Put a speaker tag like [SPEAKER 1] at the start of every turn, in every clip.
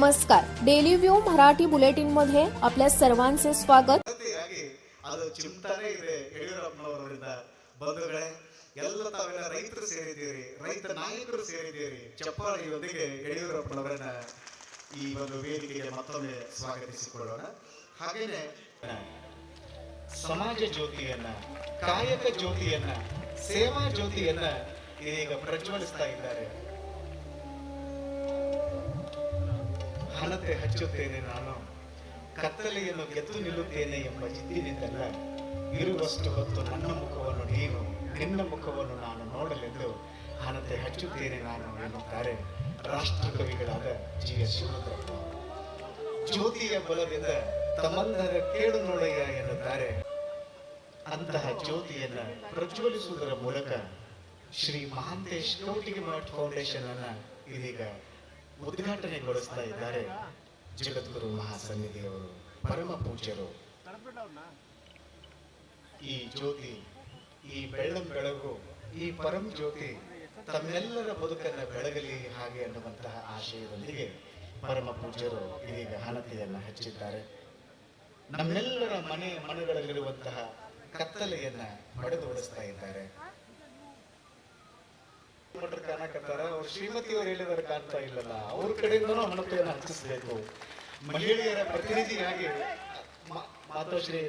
[SPEAKER 1] नमस्कार, daily view Marathi bulletin मध्ये आपल्या सर्वांचे स्वागत.
[SPEAKER 2] ಅದು ಚಿಂತನೆ ಇದೆ ಯಡಿಯೂರಪ್ಪನವರಿಂದ. ಬಂಧುಗಳೇ, ಎಲ್ಲ ತಾವೆಲ್ಲ ರೈತರು ಸೇರಿದ್ದೀರಿ, ರೈತ ನಾಯಕರು ಸೇರಿದ್ದೀರಿ. ಚಪ್ಪಾಳೆಯೊಂದಿಗೆ ಯಡಿಯೂರಪ್ಪನವರನ್ನ ಈ ಒಂದು ವೇದಿಕೆಗೆ ಮತ್ತೊಮ್ಮೆ ಸ್ವಾಗತಿಸಿಕೊಳ್ಳೋಣ. ಹಾಗೇನೆ ಸಮಾಜ ಜ್ಯೋತಿಯನ್ನ, ಕಾಯಕ ಜ್ಯೋತಿಯನ್ನ, ಸೇವಾ ಜ್ಯೋತಿಯನ್ನ ಇದೀಗ ಪ್ರಜ್ವಲಿಸ್ತಾ ಇದ್ದಾರೆ. ಹಣತೆ ಹಚ್ಚುತ್ತೇನೆ ನಾನು, ಕತ್ತಲೆಯನ್ನು ಗೆದ್ದು ನಿಲ್ಲುತ್ತೇನೆ ಎಂಬ ಜಿದ್ದಿನಿಂದಲ್ಲ, ಇರುವಷ್ಟು ಹೊತ್ತು ನನ್ನ ಮುಖವನ್ನು ನೀನು, ನಿನ್ನ ಮುಖವನ್ನು ನಾನು ನೋಡಲೆಂದು ಹಣತೆ ಹಚ್ಚುತ್ತೇನೆ ನಾನು ಎನ್ನುತ್ತಾರೆ ರಾಷ್ಟ್ರಕವಿಗಳಾದ ಜಿ.ಎಸ್. ಶಿವರುದ್ರಪ್ಪ. ಜ್ಯೋತಿಯ ಬಲದಿಂದ ತಮ್ಮನ್ನರ ಕೇಳು ನೋಡಯ್ಯ ಎನ್ನುತ್ತಾರೆ. ಅಂತಹ ಜ್ಯೋತಿಯನ್ನ ಪ್ರಜ್ವಲಿಸುವುದರ ಮೂಲಕ ಶ್ರೀ ಮಹಾಂತೇಶ್ ಕೌಟಿಗಿಮಠ್ ಫೌಂಡೇಶನ್ ಅನ್ನ ಇದೀಗ ಉದ್ಘಾಟನೆಗೊಳಿಸ್ತಾ ಇದ್ದಾರೆ ಜಗದ್ಗುರು ಮಹಾಸನ್ನಿಧಿಯವರು, ಪರಮ ಪೂಜ್ಯರು. ಈ ಜ್ಯೋತಿ, ಈ ಬೆಳ್ಳಂ ಬೆಳಗು, ಈ ಪರಂ ಜ್ಯೋತಿ ತಮ್ಮೆಲ್ಲರ ಬದುಕನ್ನ ಬೆಳಗಲಿ ಹಾಗೆ ಅನ್ನುವಂತಹ ಆಶಯದೊಂದಿಗೆ ಪರಮ ಪೂಜ್ಯರು ಇದೀಗ ಹಣತೆಯನ್ನ ಹಚ್ಚಿದ್ದಾರೆ. ನಮ್ಮೆಲ್ಲರ ಮನೆಗಳಲ್ಲಿರುವಂತಹ ಕತ್ತಲೆಯನ್ನ ಹೊಡೆದೋಡಿಸ್ತಾ ಇದ್ದಾರೆ. ಕಾಣಕತ್ತಾರ, ಅವ್ರು ಶ್ರೀಮತಿಯವರು ಹೇಳಿದರೆ ಕಾಣ್ತಾ ಇಲ್ಲಲ್ಲ, ಅವ್ರ ಕಡೆಯಿಂದನೂ ಹಣತೆಯನ್ನು ಹಚ್ಚಿಸಬೇಕು. ಮಹಿಳೆಯರ ಪ್ರತಿನಿಧಿಯಾಗಿ ಮಾತೋಶ್ರೀ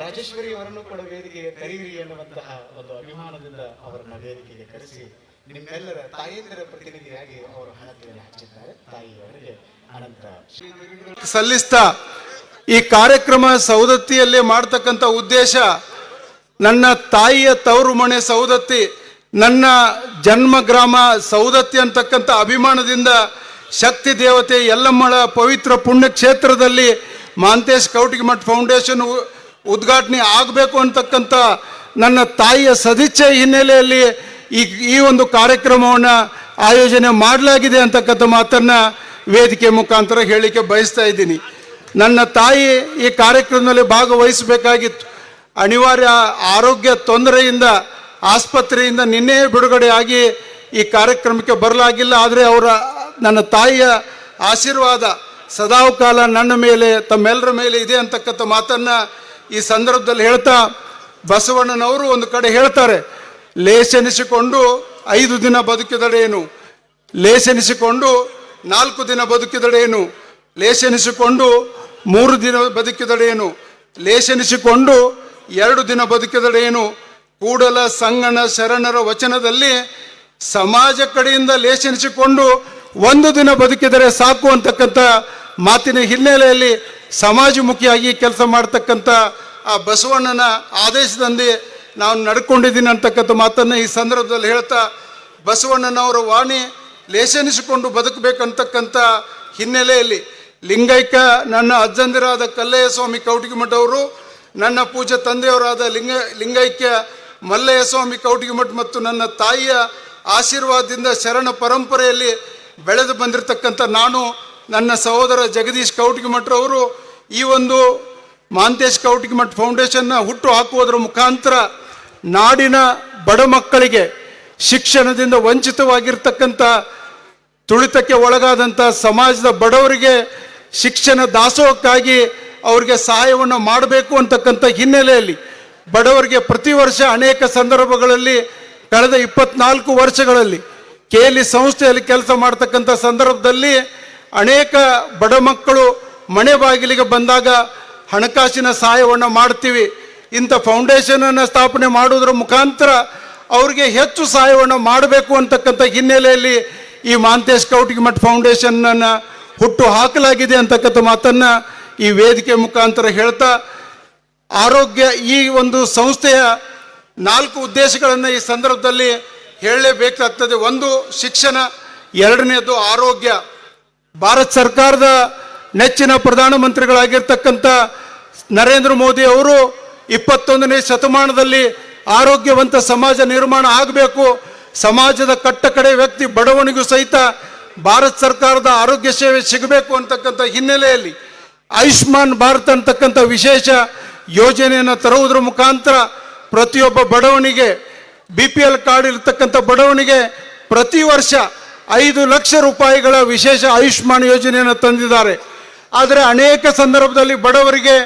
[SPEAKER 2] ರಾಜೇಶ್ವರಿ ಅವರನ್ನು ಕೂಡ ವೇದಿಕೆಗೆ ಕರೀರಿ ಎನ್ನುವಂತಹ ಒಂದು ಅಭಿಮಾನದಿಂದ ಅವರನ್ನ ವೇದಿಕೆಗೆ ಕರೆಸಿ ನಿಮ್ಮೆಲ್ಲರ ತಾಯಿಯಂದಿರ ಪ್ರತಿನಿಧಿಯಾಗಿ ಅವರು ಹಣತೆಯನ್ನು ಹಚ್ಚಿದ್ದಾರೆ. ತಾಯಿಯವರಿಗೆ ಅನಂತ
[SPEAKER 3] ಸಲ್ಲಿಸ್ತಾ ಈ ಕಾರ್ಯಕ್ರಮ ಸೌದತ್ತಿಯಲ್ಲೇ ಮಾಡ್ತಕ್ಕಂಥ ಉದ್ದೇಶ, ನನ್ನ ತಾಯಿಯ ತವರು ಮನೆ ಸೌದತ್ತಿ, ನನ್ನ ಜನ್ಮ ಗ್ರಾಮ ಸೌದತ್ತಿ ಅಂತಕ್ಕಂಥ ಅಭಿಮಾನದಿಂದ ಶಕ್ತಿ ದೇವತೆ ಯಲ್ಲಮ್ಮಳ ಪವಿತ್ರ ಪುಣ್ಯಕ್ಷೇತ್ರದಲ್ಲಿ ಮಹಾಂತೇಶ್ ಕೌಟಿಗಿಮಠ್ ಫೌಂಡೇಶನ್ ಉದ್ಘಾಟನೆ ಆಗಬೇಕು ಅಂತಕ್ಕಂಥ ನನ್ನ ತಾಯಿಯ ಸದಿಚ್ಛೆ ಹಿನ್ನೆಲೆಯಲ್ಲಿ ಈ ಒಂದು ಕಾರ್ಯಕ್ರಮವನ್ನು ಆಯೋಜನೆ ಮಾಡಲಾಗಿದೆ ಅಂತಕ್ಕಂಥ ಮಾತನ್ನು ವೇದಿಕೆ ಮುಖಾಂತರ ಹೇಳಲಿಕ್ಕೆ ಬಯಸ್ತಾ ಇದ್ದೀನಿ. ನನ್ನ ತಾಯಿ ಈ ಕಾರ್ಯಕ್ರಮದಲ್ಲಿ ಭಾಗವಹಿಸಬೇಕಾಗಿತ್ತು. ಅನಿವಾರ್ಯ ಆರೋಗ್ಯ ತೊಂದರೆಯಿಂದ ಆಸ್ಪತ್ರೆಯಿಂದ ನಿನ್ನೆ ಬಿಡುಗಡೆಯಾಗಿ ಈ ಕಾರ್ಯಕ್ರಮಕ್ಕೆ ಬರಲಾಗಿಲ್ಲ. ಆದರೆ ನನ್ನ ತಾಯಿಯ ಆಶೀರ್ವಾದ ಸದಾಕಾಲ ನನ್ನ ಮೇಲೆ, ತಮ್ಮೆಲ್ಲರ ಮೇಲೆ ಇದೆ ಅಂತಕ್ಕಂಥ ಮಾತನ್ನು ಈ ಸಂದರ್ಭದಲ್ಲಿ ಹೇಳ್ತಾ, ಬಸವಣ್ಣನವರು ಒಂದು ಕಡೆ ಹೇಳ್ತಾರೆ, ಲೇಸೆನಿಸಿಕೊಂಡು 5 ದಿನ ಬದುಕಿದಡೇನು, ಲೇಸೆನಿಸಿಕೊಂಡು 4 ದಿನ ಬದುಕಿದಡೇನು, ಲೇಸೆನಿಸಿಕೊಂಡು 3 ದಿನ ಬದುಕಿದಡೇನು, ಲೇಸೆನಿಸಿಕೊಂಡು 2 ದಿನ ಬದುಕಿದಡೇನು. ಕೂಡಲ ಸಂಗಣ ಶರಣರ ವಚನದಲ್ಲಿ ಸಮಾಜ ಕಡೆಯಿಂದ ಲೇಸೆನಿಸಿಕೊಂಡು 1 ದಿನ ಬದುಕಿದರೆ ಸಾಕು ಅಂತಕ್ಕಂಥ ಮಾತಿನ ಹಿನ್ನೆಲೆಯಲ್ಲಿ ಸಮಾಜಮುಖಿಯಾಗಿ ಕೆಲಸ ಮಾಡ್ತಕ್ಕಂಥ ಆ ಬಸವಣ್ಣನ ಆದೇಶದಂತೆ ನಾನು ನಡ್ಕೊಂಡಿದ್ದೀನಿ ಅಂತಕ್ಕಂಥ ಮಾತನ್ನು ಈ ಸಂದರ್ಭದಲ್ಲಿ ಹೇಳ್ತಾ, ಬಸವಣ್ಣನವರ ವಾಣಿ ಲೇಸೆನಿಸಿಕೊಂಡು ಬದುಕಬೇಕಂತಕ್ಕಂಥ ಹಿನ್ನೆಲೆಯಲ್ಲಿ ಲಿಂಗೈಕ್ಯ ನನ್ನ ಅಜ್ಜಂದಿರಾದ ಕಲ್ಲಯ್ಯ ಸ್ವಾಮಿ ಕೌಟಿಗಿಮಠ್ ಅವರು, ನನ್ನ ಪೂಜ್ಯ ತಂದೆಯವರಾದ ಲಿಂಗೈಕ್ಯ ಮಲ್ಲಯ್ಯ ಸ್ವಾಮಿ ಕೌಟಿಗಿಮಠ್ ಮತ್ತು ನನ್ನ ತಾಯಿಯ ಆಶೀರ್ವಾದದಿಂದ ಶರಣ ಪರಂಪರೆಯಲ್ಲಿ ಬೆಳೆದು ಬಂದಿರತಕ್ಕಂಥ ನಾನು, ನನ್ನ ಸಹೋದರ ಜಗದೀಶ್ ಕೌಟಿಗಿಮಠ್ರವರು ಈ ಒಂದು ಮಹಾಂತೇಶ್ ಕೌಟಿಗಿಮಠ್ ಫೌಂಡೇಶನ್ನ ಹುಟ್ಟು ಹಾಕುವುದರ ಮುಖಾಂತರ ನಾಡಿನ ಬಡ ಮಕ್ಕಳಿಗೆ, ಶಿಕ್ಷಣದಿಂದ ವಂಚಿತವಾಗಿರ್ತಕ್ಕಂಥ, ತುಳಿತಕ್ಕೆ ಒಳಗಾದಂಥ ಸಮಾಜದ ಬಡವರಿಗೆ ಶಿಕ್ಷಣ ದಾಸೋಹಕ್ಕಾಗಿ ಅವರಿಗೆ ಸಹಾಯವನ್ನು ಮಾಡಬೇಕು ಅಂತಕ್ಕಂಥ ಹಿನ್ನೆಲೆಯಲ್ಲಿ ಬಡವರಿಗೆ ಪ್ರತಿ ವರ್ಷ ಅನೇಕ ಸಂದರ್ಭಗಳಲ್ಲಿ ಕಳೆದ 24 ವರ್ಷಗಳಲ್ಲಿ ಕೇಲಿ ಸಂಸ್ಥೆಯಲ್ಲಿ ಕೆಲಸ ಮಾಡ್ತಕ್ಕಂಥ ಸಂದರ್ಭದಲ್ಲಿ ಅನೇಕ ಬಡ ಮಕ್ಕಳು ಮನೆ ಬಾಗಿಲಿಗೆ ಬಂದಾಗ ಹಣಕಾಸಿನ ಸಹಾಯವನ್ನು ಮಾಡ್ತೀವಿ. ಇಂಥ ಫೌಂಡೇಶನನ್ನು ಸ್ಥಾಪನೆ ಮಾಡುವುದರ ಮುಖಾಂತರ ಅವರಿಗೆ ಹೆಚ್ಚು ಸಹಾಯವನ್ನು ಮಾಡಬೇಕು ಅಂತಕ್ಕಂಥ ಹಿನ್ನೆಲೆಯಲ್ಲಿ ಈ ಮಹಾಂತೇಶ್ ಕೌಟಿಗಿಮಠ್ ಫೌಂಡೇಶನ್ನನ್ನು ಹುಟ್ಟು ಹಾಕಲಾಗಿದೆ ಅಂತಕ್ಕಂಥ ಮಾತನ್ನು ಈ ವೇದಿಕೆ ಮುಖಾಂತರ ಹೇಳ್ತಾ, ಆರೋಗ್ಯ ಈ ಒಂದು ಸಂಸ್ಥೆಯ 4 ಉದ್ದೇಶಗಳನ್ನು ಈ ಸಂದರ್ಭದಲ್ಲಿ ಹೇಳಲೇಬೇಕಾಗ್ತದೆ. 1 ಶಿಕ್ಷಣ, 2ನೇದು ಆರೋಗ್ಯ. ಭಾರತ ಸರ್ಕಾರದ ನೆಚ್ಚಿನ ಪ್ರಧಾನಮಂತ್ರಿಗಳಾಗಿರ್ತಕ್ಕಂಥ ನರೇಂದ್ರ ಮೋದಿ ಅವರು 21ನೇ ಶತಮಾನದಲ್ಲಿ ಆರೋಗ್ಯವಂತ ಸಮಾಜ ನಿರ್ಮಾಣ ಆಗಬೇಕು, ಸಮಾಜದ ಕಟ್ಟಕಡೆ ವ್ಯಕ್ತಿ ಬಡವನಿಗೂ ಸಹಿತ ಭಾರತ ಸರ್ಕಾರದ ಆರೋಗ್ಯ ಸೇವೆ ಸಿಗಬೇಕು ಅಂತಕ್ಕಂಥ ಹಿನ್ನೆಲೆಯಲ್ಲಿ ಆಯುಷ್ಮಾನ್ ಭಾರತ್ ಅಂತಕ್ಕಂಥ ವಿಶೇಷ ಯೋಜನೆಯನ್ನು ತರುವುದರ ಮುಖಾಂತರ ಪ್ರತಿಯೊಬ್ಬ ಬಡವನಿಗೆ, BPL ಕಾರ್ಡ್ ಇರತಕ್ಕಂಥ ಬಡವನಿಗೆ ಪ್ರತಿ ವರ್ಷ 5 ಲಕ್ಷ ರೂಪಾಯಿಗಳ ವಿಶೇಷ ಆಯುಷ್ಮಾನ್ ಯೋಜನೆಯನ್ನು ತಂದಿದ್ದಾರೆ. ಆದರೆ ಅನೇಕ ಸಂದರ್ಭದಲ್ಲಿ ಬಡವರಿಗೆ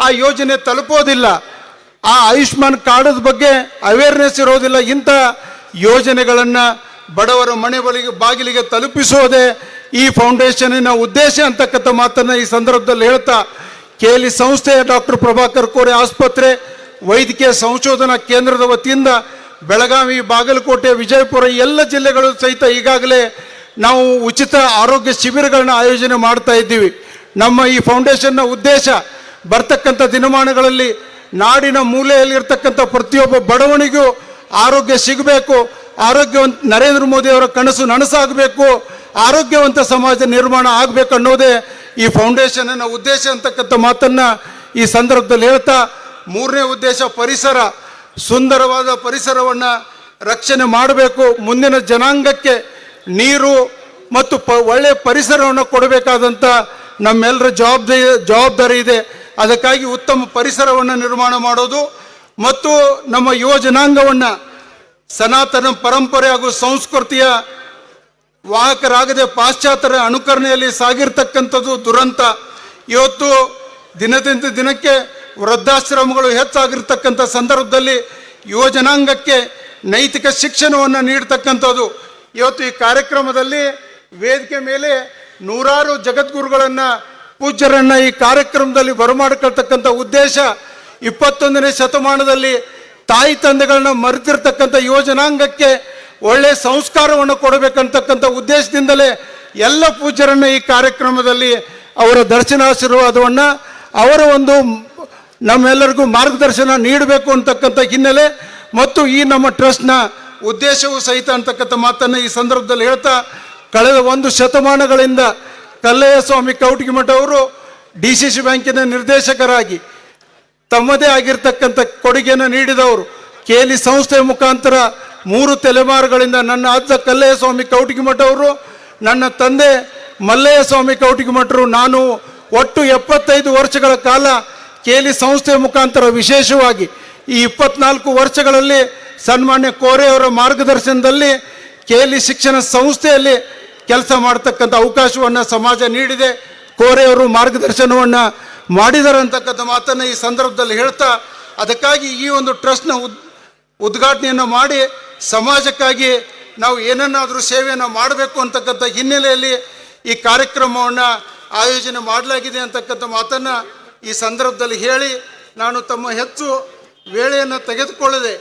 [SPEAKER 3] ಆ ಯೋಜನೆ ತಲುಪೋದಿಲ್ಲ. ಆ ಆಯುಷ್ಮಾನ್ ಕಾರ್ಡ್ ಬಗ್ಗೆ ಅವೇರ್ನೆಸ್ ಇರೋದಿಲ್ಲ. ಇಂಥ ಯೋಜನೆಗಳನ್ನು ಬಡವರ ಮನೆ ಬಾಗಿಲಿಗೆ ತಲುಪಿಸೋದೇ ಈ ಫೌಂಡೇಶನಿನ ಉದ್ದೇಶ ಅಂತಕ್ಕಂಥ ಮಾತನ್ನು ಈ ಸಂದರ್ಭದಲ್ಲಿ ಹೇಳ್ತಾ, KLE ಸಂಸ್ಥೆಯ ಡಾಕ್ಟರ್ ಪ್ರಭಾಕರ್ ಕೋರೆ ಆಸ್ಪತ್ರೆ ವೈದ್ಯಕೀಯ ಸಂಶೋಧನಾ ಕೇಂದ್ರದ ವತಿಯಿಂದ ಬೆಳಗಾವಿ, ಬಾಗಲಕೋಟೆ, ವಿಜಯಪುರ ಎಲ್ಲ ಜಿಲ್ಲೆಗಳು ಸಹಿತ ಈಗಾಗಲೇ ನಾವು ಉಚಿತ ಆರೋಗ್ಯ ಶಿಬಿರಗಳನ್ನ ಆಯೋಜನೆ ಮಾಡ್ತಾ ಇದ್ದೀವಿ. ನಮ್ಮ ಈ ಫೌಂಡೇಶನ್ನ ಉದ್ದೇಶ ಬರ್ತಕ್ಕಂಥ ದಿನಮಾನಗಳಲ್ಲಿ ನಾಡಿನ ಮೂಲೆಯಲ್ಲಿರ್ತಕ್ಕಂಥ ಪ್ರತಿಯೊಬ್ಬ ಬಡವನಿಗೂ ಆರೋಗ್ಯ ಸಿಗಬೇಕು, ಆರೋಗ್ಯವಂತ ನರೇಂದ್ರ ಮೋದಿ ಅವರ ಕನಸು ನನಸಾಗಬೇಕು, ಆರೋಗ್ಯವಂತ ಸಮಾಜ ನಿರ್ಮಾಣ ಆಗಬೇಕು ಅನ್ನೋದೇ ಈ ಫೌಂಡೇಶನ್ನ ಉದ್ದೇಶ ಅಂತಕ್ಕಂಥ ಮಾತನ್ನು ಈ ಸಂದರ್ಭದಲ್ಲಿ ಹೇಳ್ತಾ, ಮೂರನೇ ಉದ್ದೇಶ ಪರಿಸರ, ಸುಂದರವಾದ ಪರಿಸರವನ್ನು ರಕ್ಷಣೆ ಮಾಡಬೇಕು. ಮುಂದಿನ ಜನಾಂಗಕ್ಕೆ ನೀರು ಮತ್ತು ಒಳ್ಳೆಯ ಪರಿಸರವನ್ನು ಕೊಡಬೇಕಾದಂಥ ನಮ್ಮೆಲ್ಲರ ಜವಾಬ್ದಾರಿ ಇದೆ. ಅದಕ್ಕಾಗಿ ಉತ್ತಮ ಪರಿಸರವನ್ನು ನಿರ್ಮಾಣ ಮಾಡೋದು ಮತ್ತು ನಮ್ಮ ಯುವ ಜನಾಂಗವನ್ನು ಸನಾತನ ಪರಂಪರೆ ಹಾಗೂ ಸಂಸ್ಕೃತಿಯ ವಾಹಕರಾಗದೆ ಪಾಶ್ಚಾತ್ಯರ ಅನುಕರಣೆಯಲ್ಲಿ ಸಾಗಿರ್ತಕ್ಕಂಥದ್ದು ದುರಂತ. ಇವತ್ತು ದಿನದಿಂದ ದಿನಕ್ಕೆ ವೃದ್ಧಾಶ್ರಮಗಳು ಹೆಚ್ಚಾಗಿರ್ತಕ್ಕಂಥ ಸಂದರ್ಭದಲ್ಲಿ ಯುವ ಜನಾಂಗಕ್ಕೆ ನೈತಿಕ ಶಿಕ್ಷಣವನ್ನು ನೀಡ್ತಕ್ಕಂಥದ್ದು. ಇವತ್ತು ಈ ಕಾರ್ಯಕ್ರಮದಲ್ಲಿ ವೇದಿಕೆ ಮೇಲೆ ನೂರಾರು ಜಗದ್ಗುರುಗಳನ್ನು, ಪೂಜ್ಯರನ್ನು ಈ ಕಾರ್ಯಕ್ರಮದಲ್ಲಿ ಬರಮಾಡಿಕೊಳ್ತಕ್ಕಂಥ ಉದ್ದೇಶ 21ನೇ ಶತಮಾನದಲ್ಲಿ ತಾಯಿ ತಂದೆಗಳನ್ನ ಮರೆತಿರ್ತಕ್ಕಂಥ ಯುವ ಜನಾಂಗಕ್ಕೆ ಒಳ್ಳೆಯ ಸಂಸ್ಕಾರವನ್ನು ಕೊಡಬೇಕಂತಕ್ಕಂಥ ಉದ್ದೇಶದಿಂದಲೇ ಎಲ್ಲ ಪೂಜ್ಯರನ್ನು ಈ ಕಾರ್ಯಕ್ರಮದಲ್ಲಿ ಅವರ ದರ್ಶನಾಶೀರ್ವಾದವನ್ನು, ಅವರ ಒಂದು ನಮ್ಮೆಲ್ಲರಿಗೂ ಮಾರ್ಗದರ್ಶನ ನೀಡಬೇಕು ಅಂತಕ್ಕಂಥ ಹಿನ್ನೆಲೆ ಮತ್ತು ಈ ನಮ್ಮ ಟ್ರಸ್ಟ್ನ ಉದ್ದೇಶವೂ ಸಹಿತ ಅಂತಕ್ಕಂಥ ಮಾತನ್ನು ಈ ಸಂದರ್ಭದಲ್ಲಿ ಹೇಳ್ತಾ, ಕಳೆದ 1 ಶತಮಾನಗಳಿಂದ ಕಲ್ಲಯ್ಯ ಸ್ವಾಮಿ ಕೌಟಿಗಿಮಠ ಅವರು DCC ಬ್ಯಾಂಕಿನ ನಿರ್ದೇಶಕರಾಗಿ ತಮ್ಮದೇ ಆಗಿರ್ತಕ್ಕಂಥ ಕೊಡುಗೆಯನ್ನು ನೀಡಿದವರು. KLE ಸಂಸ್ಥೆಯ ಮುಖಾಂತರ 3 ತಲೆಮಾರುಗಳಿಂದ ನನ್ನ ಅಜ್ಜ ಕಲ್ಲಯ್ಯ ಸ್ವಾಮಿ ಕೌಟಿಗಿಮಠ ಅವರು, ನನ್ನ ತಂದೆ ಮಲ್ಲಯ್ಯ ಸ್ವಾಮಿ ಕೌಟಿಗಿಮಠರು, ನಾನು ಒಟ್ಟು 75 ವರ್ಷಗಳ ಕಾಲ KLE ಸಂಸ್ಥೆಯ ಮುಖಾಂತರ ವಿಶೇಷವಾಗಿ ಈ 24 ವರ್ಷಗಳಲ್ಲಿ ಸನ್ಮಾನ್ಯ ಕೋರೆ ಅವರ ಮಾರ್ಗದರ್ಶನದಲ್ಲಿ KLE ಶಿಕ್ಷಣ ಸಂಸ್ಥೆಯಲ್ಲಿ ಕೆಲಸ ಮಾಡತಕ್ಕಂಥ ಅವಕಾಶವನ್ನು ಸಮಾಜ ನೀಡಿದೆ. ಕೋರೆ ಅವರು ಮಾರ್ಗದರ್ಶನವನ್ನು ಮಾಡಿದ್ದಾರೆ ಅಂತಕ್ಕಂಥ ಮಾತನ್ನು ಈ ಸಂದರ್ಭದಲ್ಲಿ ಹೇಳ್ತಾ, ಅದಕ್ಕಾಗಿ ಈ ಒಂದು ಟ್ರಸ್ಟ್ನ ಉದ್ಘಾಟನೆಯನ್ನು ಮಾಡಿ ಸಮಾಜಕ್ಕಾಗಿ ನಾವು ಏನನ್ನಾದರೂ ಸೇವೆಯನ್ನು ಮಾಡಬೇಕು ಅಂತಕ್ಕಂಥ ಹಿನ್ನೆಲೆಯಲ್ಲಿ ಈ ಕಾರ್ಯಕ್ರಮವನ್ನು ಆಯೋಜನೆ ಮಾಡಲಾಗಿದೆ ಅಂತಕ್ಕಂಥ ಮಾತನ್ನು ಈ ಸಂದರ್ಭದಲ್ಲಿ ಹೇಳಿ, ನಾನು ತಮ್ಮ ಹೆಚ್ಚು ವೇಳೆಯನ್ನು ತೆಗೆದುಕೊಳ್ಳದೆ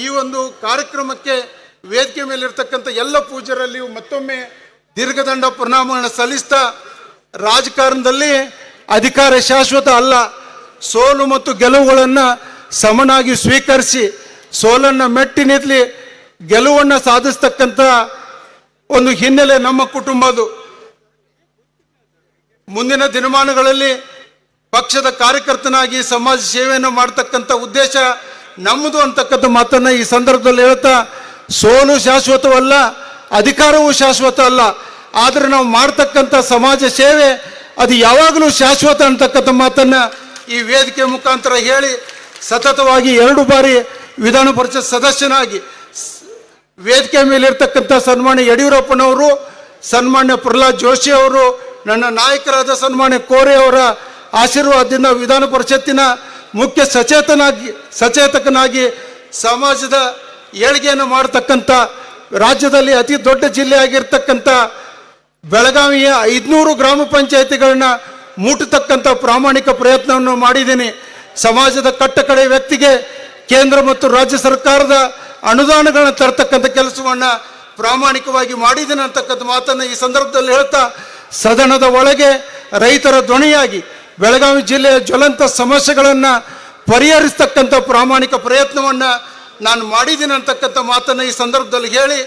[SPEAKER 3] ಈ ಒಂದು ಕಾರ್ಯಕ್ರಮಕ್ಕೆ ವೇದಿಕೆ ಮೇಲಿರ್ತಕ್ಕಂಥ ಎಲ್ಲ ಪೂಜ್ಯರಲ್ಲಿಯೂ ಮತ್ತೊಮ್ಮೆ ದೀರ್ಘದಂಡ ಪ್ರಣಾಮಗಳನ್ನು ಸಲ್ಲಿಸ್ತಾ, ರಾಜಕಾರಣದಲ್ಲಿ ಅಧಿಕಾರ ಶಾಶ್ವತ ಅಲ್ಲ, ಸೋಲು ಮತ್ತು ಗೆಲುವುಗಳನ್ನು ಸಮನಾಗಿ ಸ್ವೀಕರಿಸಿ ಸೋಲನ್ನು ಮೆಟ್ಟಿ ನಿಲ್ಲಿ ಗೆಲುವನ್ನು ಸಾಧಿಸ್ತಕ್ಕಂಥ ಒಂದು ಹಿನ್ನೆಲೆ ನಮ್ಮ ಕುಟುಂಬದು. ಮುಂದಿನ ದಿನಮಾನಗಳಲ್ಲಿ ಪಕ್ಷದ ಕಾರ್ಯಕರ್ತನಾಗಿ ಸಮಾಜ ಸೇವೆಯನ್ನು ಮಾಡ್ತಕ್ಕಂಥ ಉದ್ದೇಶ ನಮ್ಮದು ಅಂತಕ್ಕಂಥ ಮಾತನ್ನು ಈ ಸಂದರ್ಭದಲ್ಲಿ ಹೇಳ್ತಾ, ಸೋಲು ಶಾಶ್ವತವಲ್ಲ, ಅಧಿಕಾರವೂ ಶಾಶ್ವತ ಅಲ್ಲ, ಆದರೆ ನಾವು ಮಾಡ್ತಕ್ಕಂಥ ಸಮಾಜ ಸೇವೆ ಅದು ಯಾವಾಗಲೂ ಶಾಶ್ವತ ಅಂತಕ್ಕಂಥ ಮಾತನ್ನು ಈ ವೇದಿಕೆ ಮುಖಾಂತರ ಹೇಳಿ, ಸತತವಾಗಿ 2 ಬಾರಿ ವಿಧಾನ ಪರಿಷತ್ ಸದಸ್ಯನಾಗಿ ವೇದಿಕೆ ಮೇಲಿರ್ತಕ್ಕಂಥ ಸನ್ಮಾನ್ಯ ಯಡಿಯೂರಪ್ಪನವರು, ಸನ್ಮಾನ್ಯ ಪ್ರಹ್ಲಾದ್ ಜೋಶಿ ಅವರು, ನನ್ನ ನಾಯಕರಾದ ಸನ್ಮಾನ್ಯ ಕೋರೆ ಅವರ ಆಶೀರ್ವಾದದಿಂದ ವಿಧಾನ ಪರಿಷತ್ತಿನ ಮುಖ್ಯ ಸಚೇತಕನಾಗಿ ಸಮಾಜದ ಏಳಿಗೆಯನ್ನು ಮಾಡತಕ್ಕಂಥ, ರಾಜ್ಯದಲ್ಲಿ ಅತಿ ದೊಡ್ಡ ಜಿಲ್ಲೆಯಾಗಿರ್ತಕ್ಕಂಥ ಬೆಳಗಾವಿಯ 500 ಗ್ರಾಮ ಪಂಚಾಯಿತಿಗಳನ್ನ ಮುಟ್ಟತಕ್ಕಂಥ ಪ್ರಾಮಾಣಿಕ ಪ್ರಯತ್ನವನ್ನು ಮಾಡಿದ್ದೀನಿ. ಸಮಾಜದ ಕಟ್ಟಕಡೆ ವ್ಯಕ್ತಿಗೆ ಕೇಂದ್ರ ಮತ್ತು ರಾಜ್ಯ ಸರ್ಕಾರದ ಅನುದಾನಗಳನ್ನು ತರತಕ್ಕಂಥ ಕೆಲಸವನ್ನು ಪ್ರಾಮಾಣಿಕವಾಗಿ ಮಾಡಿದ್ದೀನಿ ಅಂತಕ್ಕಂಥ ಮಾತನ್ನು ಈ ಸಂದರ್ಭದಲ್ಲಿ ಹೇಳ್ತಾ, ಸದನದ ಒಳಗೆ ರೈತರ ಧ್ವನಿಯಾಗಿ ಬೆಳಗಾವಿ ಜಿಲ್ಲೆಯ ಜ್ವಲಂತ ಸಮಸ್ಯೆಗಳನ್ನು ಪರಿಹರಿಸ್ತಕ್ಕಂಥ ಪ್ರಾಮಾಣಿಕ ಪ್ರಯತ್ನವನ್ನು ನಾನು ಮಾಡಿದ್ದೀನಿ ಅಂತಕ್ಕಂಥ ಮಾತನ್ನು ಈ ಸಂದರ್ಭದಲ್ಲಿ ಹೇಳಿ,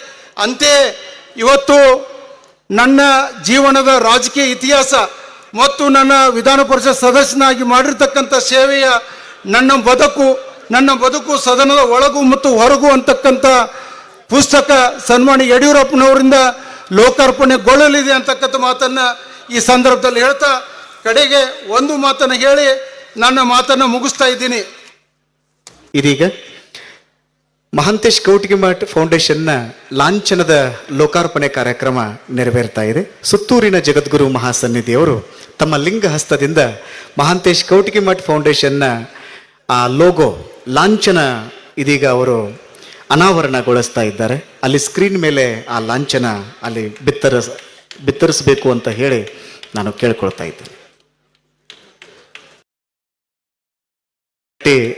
[SPEAKER 3] ಅಂತೆಯೇ ಇವತ್ತು ನನ್ನ ಜೀವನದ ರಾಜಕೀಯ ಇತಿಹಾಸ ಮತ್ತು ನನ್ನ ವಿಧಾನ ಪರಿಷತ್ ಸದಸ್ಯನಾಗಿ ಮಾಡಿರ್ತಕ್ಕಂಥ ಸೇವೆಯ ನನ್ನ ಬದುಕು ಸದನದ ಒಳಗೂ ಮತ್ತು ಹೊರಗೂ ಅಂತಕ್ಕಂಥ ಪುಸ್ತಕ ಸನ್ಮಾನ್ಯ ಯಡಿಯೂರಪ್ಪನವರಿಂದ ಲೋಕಾರ್ಪಣೆಗೊಳ್ಳಲಿದೆ ಅಂತಕ್ಕಂಥ ಮಾತನ್ನು ಈ ಸಂದರ್ಭದಲ್ಲಿ ಹೇಳ್ತಾ, ಕಡೆಗೆ ಒಂದು ಮಾತನ್ನು ಹೇಳಿ ನನ್ನ ಮಾತನ್ನು ಮುಗಿಸ್ತಾ ಇದ್ದೀನಿ.
[SPEAKER 4] ಇದೀಗ ಮಹಾಂತೇಶ್ ಕೌಟಿಗಿಮಠ್ ಫೌಂಡೇಶನ್ನ ಲಾಂಛನದ ಲೋಕಾರ್ಪಣೆ ಕಾರ್ಯಕ್ರಮ ನೆರವೇರ್ತಾ ಇದೆ. ಸುತ್ತೂರಿನ ಜಗದ್ಗುರು ಮಹಾಸನ್ನಿಧಿಯವರು ತಮ್ಮ ಲಿಂಗ ಹಸ್ತದಿಂದ ಮಹಾಂತೇಶ್ ಕೌಟಿಗಿಮಠ್ ಫೌಂಡೇಶನ್ನ ಆ ಲೋಗೋ ಲಾಂಛನ ಇದೀಗ ಅವರು ಅನಾವರಣಗೊಳಿಸ್ತಾ ಇದ್ದಾರೆ. ಅಲ್ಲಿ ಸ್ಕ್ರೀನ್ ಮೇಲೆ ಆ ಲಾಂಛನ ಅಲ್ಲಿ ಬಿತ್ತರಿಸಬೇಕು ಅಂತ ಹೇಳಿ ನಾನು ಕೇಳ್ಕೊಳ್ತಾ ಇದ್ದೇನೆ.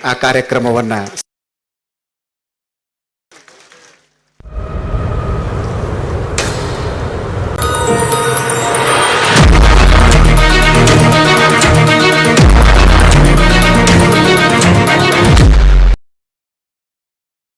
[SPEAKER 4] ಆ ಕಾರ್ಯಕ್ರಮವನ್ನ